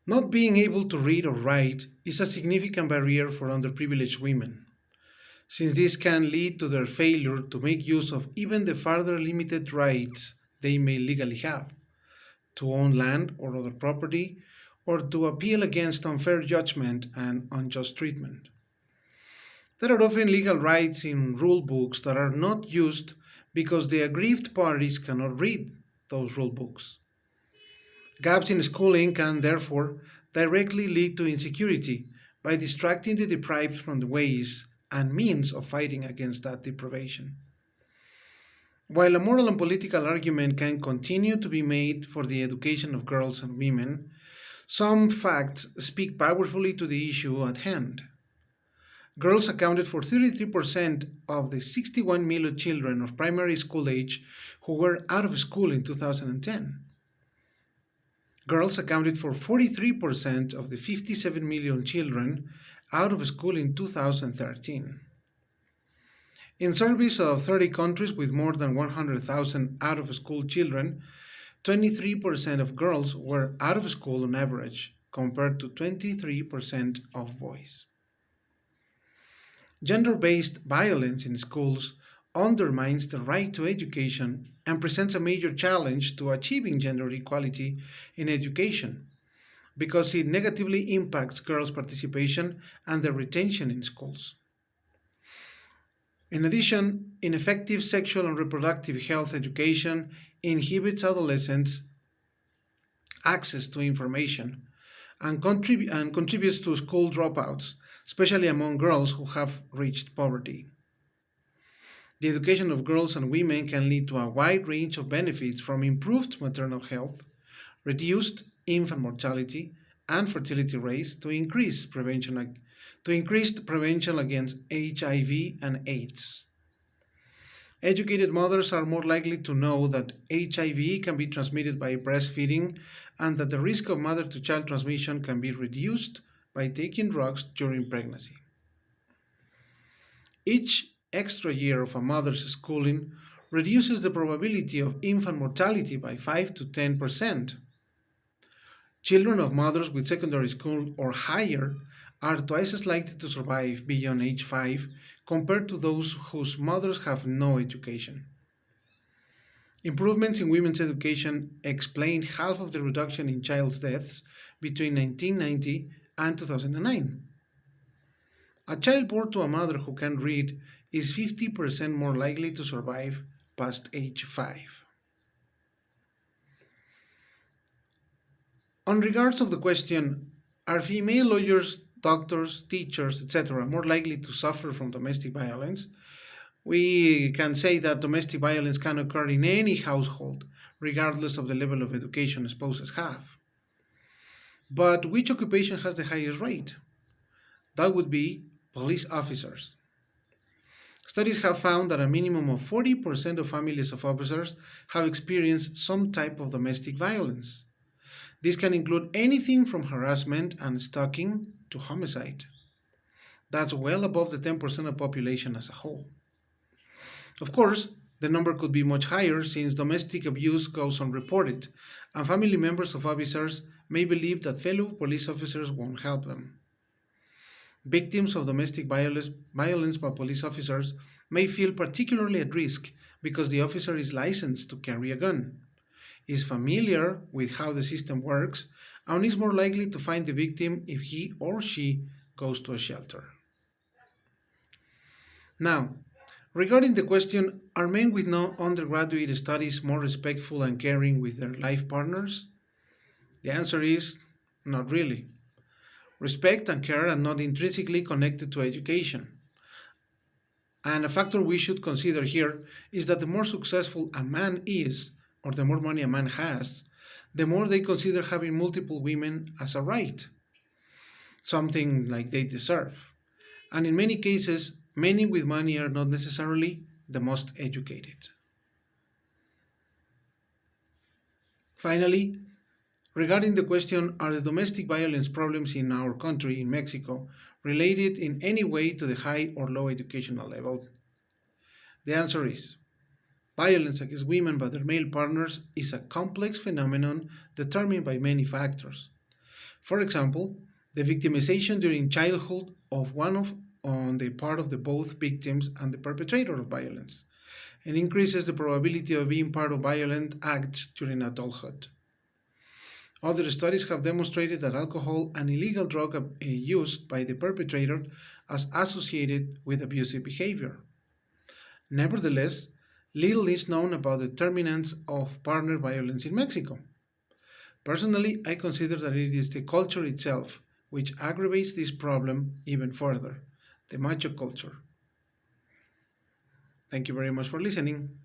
Not being able to read or write is a significant barrier for underprivileged women, since this can lead to their failure to make use of even the further limited rights they may legally have to own land or other property, or to appeal against unfair judgment and unjust treatment. There are often legal rights in rule books that are not used because the aggrieved parties cannot read those rule books. Gaps in schooling can therefore directly lead to insecurity by distracting the deprived from the ways and means of fighting against that deprivation. While a moral and political argument can continue to be made for the education of girls and women, some facts speak powerfully to the issue at hand. Girls accounted for 33% of the 61 million children of primary school age who were out of school in 2010. Girls accounted for 43% of the 57 million children out of school in 2013. In surveys of 30 countries with more than 100,000 out of school children, 23% of girls were out of school on average, compared to 23% of boys. Gender-based violence in schools undermines the right to education and presents a major challenge to achieving gender equality in education because it negatively impacts girls' participation and their retention in schools. In addition, ineffective sexual and reproductive health education inhibits adolescents' access to information and contributes to school dropouts, especially among girls who have reached poverty. The education of girls and women can lead to a wide range of benefits from improved maternal health, reduced infant mortality and fertility rates to increased prevention against HIV and AIDS. Educated mothers are more likely to know that HIV can be transmitted by breastfeeding and that the risk of mother to child transmission can be reduced by taking drugs during pregnancy. Each extra year of a mother's schooling reduces the probability of infant mortality by 5 to 10%. Children of mothers with secondary school or higher are twice as likely to survive beyond age 5 compared to those whose mothers have no education. Improvements in women's education explain half of the reduction in child deaths between 1990 and 2009. A child born to a mother who can read is 50% more likely to survive past age 5. On regards of the question, are female lawyers, doctors, teachers, etc., more likely to suffer from domestic violence? We can say that domestic violence can occur in any household, regardless of the level of education spouses have. But which occupation has the highest rate? That would be police officers. Studies have found that a minimum of 40% of families of officers have experienced some type of domestic violence. This can include anything from harassment and stalking to homicide. That's well above the 10% of population as a whole. Of course, the number could be much higher since domestic abuse goes unreported, and family members of officers may believe that fellow police officers won't help them. Victims of domestic violence by police officers may feel particularly at risk because the officer is licensed to carry a gun, is familiar with how the system works, and is more likely to find the victim if he or she goes to a shelter. Now, regarding the question, are men with no undergraduate studies more respectful and caring with their life partners? The answer is not really. Respect and care are not intrinsically connected to education. And a factor we should consider here is that the more successful a man is, or the more money a man has, the more they consider having multiple women as a right, something like they deserve. And in many cases, many with money are not necessarily the most educated. Finally, regarding the question, are the domestic violence problems in our country, in Mexico, related in any way to the high or low educational level? The answer is violence against women by their male partners is a complex phenomenon determined by many factors. For example, the victimization during childhood of one of on the part of the both victims and the perpetrator of violence, and increases the probability of being part of violent acts during adulthood. Other studies have demonstrated that alcohol and illegal drug use by the perpetrator as associated with abusive behavior. Nevertheless, little is known about the determinants of partner violence in Mexico. Personally, I consider that it is the culture itself which aggravates this problem even further, the macho culture. Thank you very much for listening.